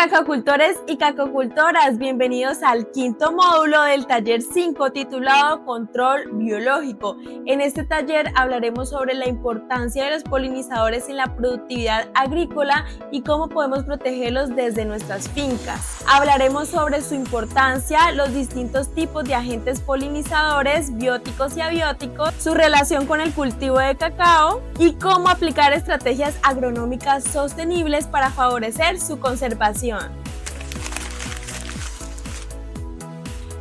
cacacultores y cacacultoras, bienvenidos al quinto módulo del taller 5 titulado Control Biológico. En este taller hablaremos sobre la importancia de los polinizadores en la productividad agrícola y cómo podemos protegerlos desde nuestras fincas. Hablaremos sobre su importancia, los distintos tipos de agentes polinizadores, bióticos y abióticos, su relación con el cultivo de cacao y cómo aplicar estrategias agronómicas sostenibles para favorecer su conservación.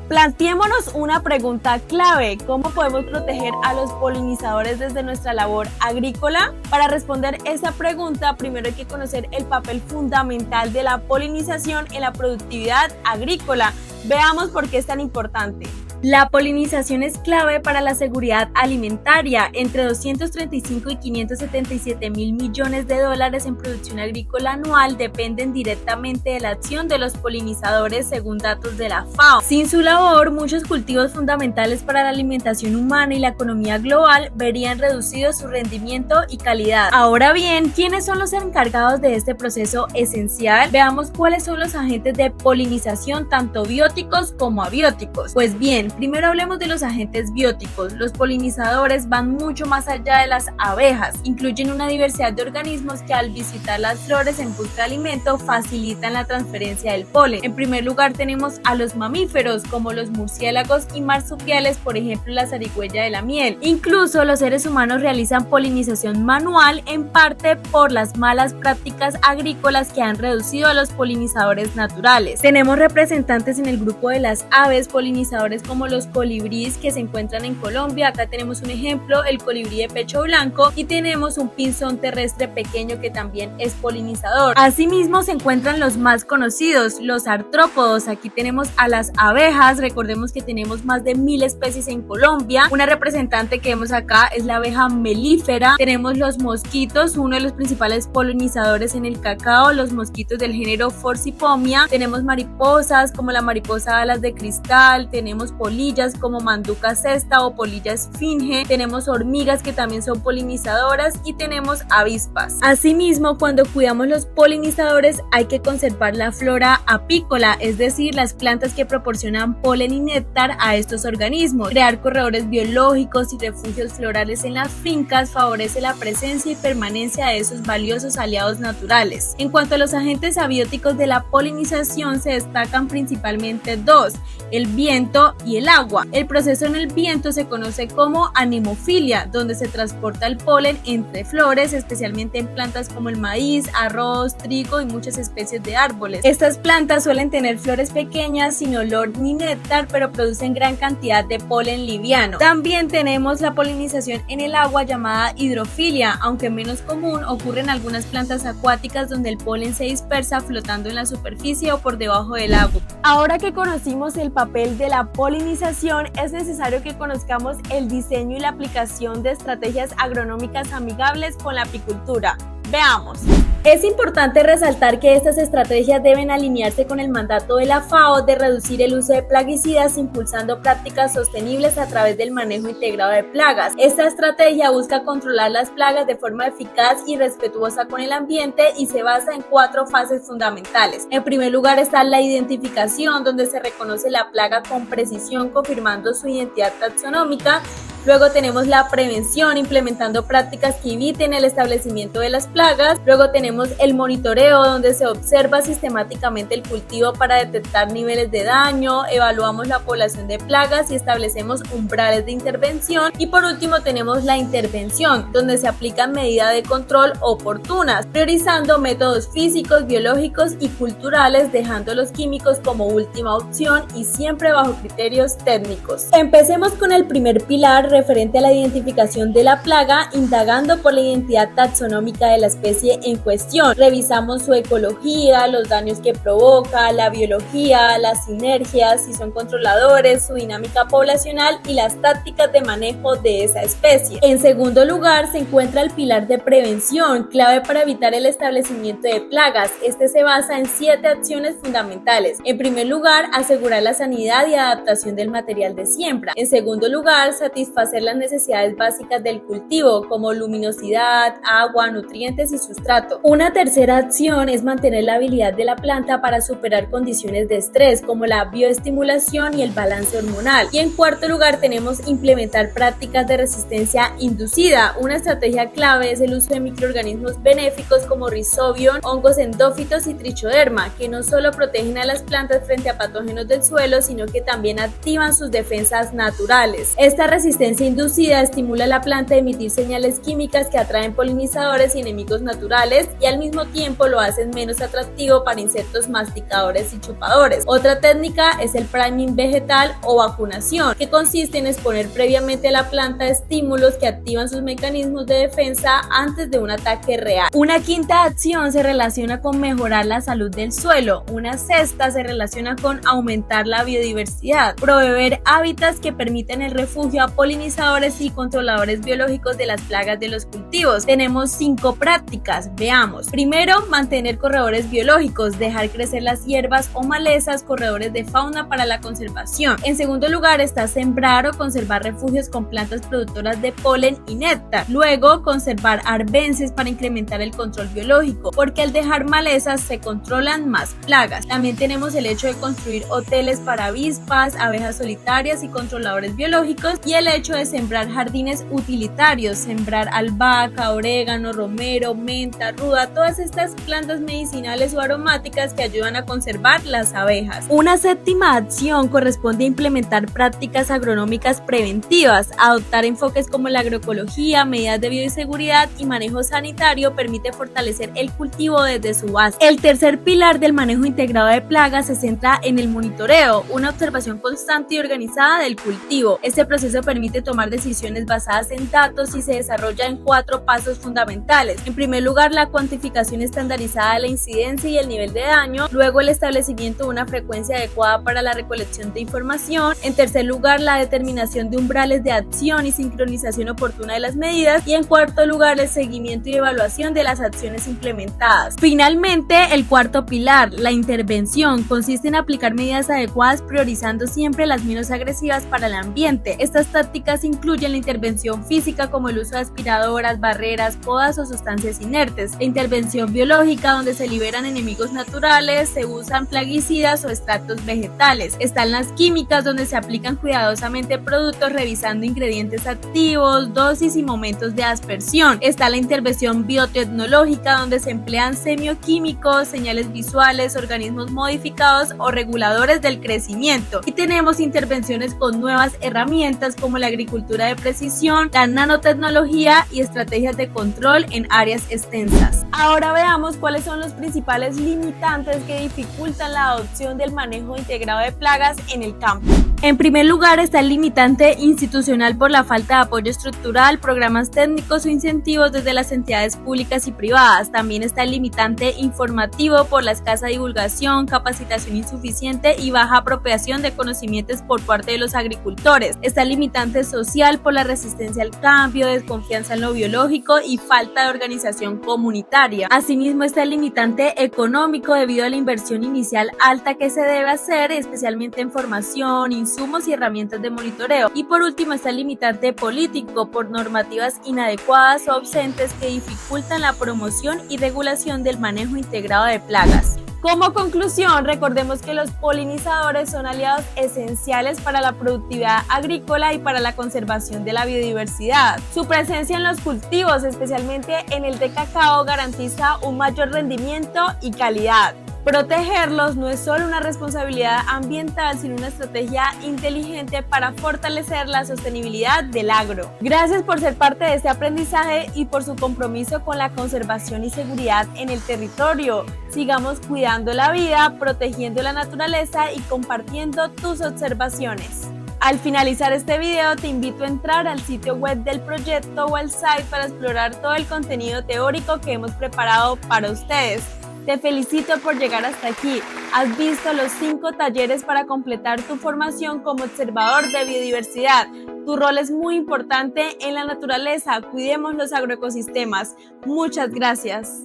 Planteémonos una pregunta clave: ¿cómo podemos proteger a los polinizadores desde nuestra labor agrícola? Para responder esta pregunta, primero hay que conocer el papel fundamental de la polinización en la productividad agrícola. Veamos por qué es tan importante. La polinización es clave para la seguridad alimentaria. Entre 235 y 577 mil millones de dólares en producción agrícola anual dependen directamente de la acción de los polinizadores según datos de la FAO. Sin su labor, muchos cultivos fundamentales para la alimentación humana y la economía global verían reducido su rendimiento y calidad. Ahora bien, ¿quiénes son los encargados de este proceso esencial? Veamos cuáles son los agentes de polinización, tanto bióticos como abióticos. Pues bien, primero hablemos de los agentes bióticos. Los polinizadores van mucho más allá de las abejas. Incluyen una diversidad de organismos que al visitar las flores en busca de alimento facilitan la transferencia del polen. En primer lugar tenemos a los mamíferos como los murciélagos y marsupiales, por ejemplo la zarigüeya de la miel. Incluso los seres humanos realizan polinización manual, en parte por las malas prácticas agrícolas que han reducido a los polinizadores naturales. Tenemos representantes en el grupo de las aves polinizadores como los colibríes que se encuentran en Colombia. Acá tenemos un ejemplo, el colibrí de pecho blanco, y tenemos un pinzón terrestre pequeño que también es polinizador. Asimismo se encuentran los más conocidos, los artrópodos. Aquí tenemos a las abejas. Recordemos que tenemos más de 1000 especies en Colombia. Una representante que vemos acá es la abeja melífera. Tenemos los mosquitos, uno de los principales polinizadores en el cacao, los mosquitos del género Forcipomia. Tenemos mariposas como la mariposa alas de cristal, tenemos polillas como manduca cesta o polilla esfinge, tenemos hormigas que también son polinizadoras y tenemos avispas. Asimismo, cuando cuidamos los polinizadores hay que conservar la flora apícola, es decir, las plantas que proporcionan polen y néctar a estos organismos. Crear corredores biológicos y refugios florales en las fincas favorece la presencia y permanencia de esos valiosos aliados naturales. En cuanto a los agentes abióticos de la polinización, se destacan principalmente dos: el viento y el agua. El proceso en el viento se conoce como animofilia, donde se transporta el polen entre flores, especialmente en plantas como el maíz, arroz, trigo y muchas especies de árboles. Estas plantas suelen tener flores pequeñas sin olor ni néctar, pero producen gran cantidad de polen liviano. También tenemos la polinización en el agua llamada hidrofilia, aunque menos común, ocurre en algunas plantas acuáticas donde el polen se dispersa flotando en la superficie o por debajo del agua. Ahora que conocimos el papel de la polinización, es necesario que conozcamos el diseño y la aplicación de estrategias agronómicas amigables con la apicultura. Veamos. Es importante resaltar que estas estrategias deben alinearse con el mandato de la FAO de reducir el uso de plaguicidas, impulsando prácticas sostenibles a través del manejo integrado de plagas. Esta estrategia busca controlar las plagas de forma eficaz y respetuosa con el ambiente y se basa en 4 fases fundamentales. En primer lugar está la identificación, donde se reconoce la plaga con precisión, confirmando su identidad taxonómica. Luego tenemos la prevención, implementando prácticas que eviten el establecimiento de las plagas. Luego tenemos el monitoreo, donde se observa sistemáticamente el cultivo para detectar niveles de daño, evaluamos la población de plagas y establecemos umbrales de intervención. Y por último tenemos la intervención, donde se aplican medidas de control oportunas, priorizando métodos físicos, biológicos y culturales, dejando los químicos como última opción y siempre bajo criterios técnicos. Empecemos con el primer pilar, referente a la identificación de la plaga, indagando por la identidad taxonómica de la especie en cuestión. Revisamos su ecología, los daños que provoca, la biología, las sinergias, si son controladores, su dinámica poblacional y las tácticas de manejo de esa especie. En segundo lugar se encuentra el pilar de prevención, clave para evitar el establecimiento de plagas. Este se basa en 7 acciones fundamentales. En primer lugar, asegurar la sanidad y adaptación del material de siembra. En segundo lugar, satisfacer satisfacer las necesidades básicas del cultivo, como luminosidad, agua, nutrientes y sustrato. Una tercera acción es mantener la habilidad de la planta para superar condiciones de estrés, como la bioestimulación y el balance hormonal. Y en cuarto lugar tenemos implementar prácticas de resistencia inducida. Una estrategia clave es el uso de microorganismos benéficos como Rhizobium, hongos endófitos y Trichoderma, que no solo protegen a las plantas frente a patógenos del suelo, sino que también activan sus defensas naturales. Esta resistencia inducida estimula a la planta a emitir señales químicas que atraen polinizadores y enemigos naturales, y al mismo tiempo lo hacen menos atractivo para insectos masticadores y chupadores. Otra técnica es el priming vegetal o vacunación, que consiste en exponer previamente a la planta estímulos que activan sus mecanismos de defensa antes de un ataque real. Una quinta acción se relaciona con mejorar la salud del suelo. Una sexta se relaciona con aumentar la biodiversidad, proveer hábitats que permiten el refugio a polinizadores y controladores biológicos de las plagas de los cultivos. Tenemos 5 prácticas, veamos. Primero, mantener corredores biológicos, dejar crecer las hierbas o malezas, corredores de fauna para la conservación. En segundo lugar está sembrar o conservar refugios con plantas productoras de polen y néctar. Luego, conservar arbences para incrementar el control biológico, porque al dejar malezas se controlan más plagas. También tenemos el hecho de construir hoteles para avispas, abejas solitarias y controladores biológicos, y el hecho de sembrar jardines utilitarios, sembrar albahaca, orégano, romero, menta, ruda, todas estas plantas medicinales o aromáticas que ayudan a conservar las abejas. Una séptima acción corresponde a implementar prácticas agronómicas preventivas. Adoptar enfoques como la agroecología, medidas de bioseguridad y manejo sanitario permite fortalecer el cultivo desde su base. El tercer pilar del manejo integrado de plagas se centra en el monitoreo, una observación constante y organizada del cultivo. Este proceso permite tomar decisiones basadas en datos y se desarrolla en 4 pasos fundamentales. En primer lugar, la cuantificación estandarizada de la incidencia y el nivel de daño. Luego, el establecimiento de una frecuencia adecuada para la recolección de información. En tercer lugar, la determinación de umbrales de acción y sincronización oportuna de las medidas. Y en cuarto lugar, el seguimiento y evaluación de las acciones implementadas. Finalmente, el cuarto pilar, la intervención, consiste en aplicar medidas adecuadas priorizando siempre las menos agresivas para el ambiente. Estas tácticas incluyen la intervención física como el uso de aspiradoras, barreras, podas o sustancias inertes. La intervención biológica, donde se liberan enemigos naturales, se usan plaguicidas o extractos vegetales. Están las químicas, donde se aplican cuidadosamente productos revisando ingredientes activos, dosis y momentos de aspersión. Está la intervención biotecnológica, donde se emplean semioquímicos, señales visuales, organismos modificados o reguladores del crecimiento. Y tenemos intervenciones con nuevas herramientas como la agricultura de precisión, la nanotecnología y estrategias de control en áreas extensas. Ahora veamos cuáles son los principales limitantes que dificultan la adopción del manejo integrado de plagas en el campo. En primer lugar está el limitante institucional por la falta de apoyo estructural, programas técnicos o incentivos desde las entidades públicas y privadas. También está el limitante informativo por la escasa divulgación, capacitación insuficiente y baja apropiación de conocimientos por parte de los agricultores. Está el limitante social por la resistencia al cambio, desconfianza en lo biológico y falta de organización comunitaria. Asimismo está el limitante económico debido a la inversión inicial alta que se debe hacer, especialmente en formación, insumos y herramientas de monitoreo. Y por último está el limitante político por normativas inadecuadas o ausentes que dificultan la promoción y regulación del manejo integrado de plagas. Como conclusión, recordemos que los polinizadores son aliados esenciales para la productividad agrícola y para la conservación de la biodiversidad. Su presencia en los cultivos, especialmente en el de cacao, garantiza un mayor rendimiento y calidad. Protegerlos no es solo una responsabilidad ambiental, sino una estrategia inteligente para fortalecer la sostenibilidad del agro. Gracias por ser parte de este aprendizaje y por su compromiso con la conservación y seguridad en el territorio. Sigamos cuidando la vida, protegiendo la naturaleza y compartiendo tus observaciones. Al finalizar este video te invito a entrar al sitio web del proyecto o al site para explorar todo el contenido teórico que hemos preparado para ustedes. Te felicito por llegar hasta aquí. Has visto los 5 talleres para completar tu formación como observador de biodiversidad. Tu rol es muy importante en la naturaleza. Cuidemos los agroecosistemas. Muchas gracias.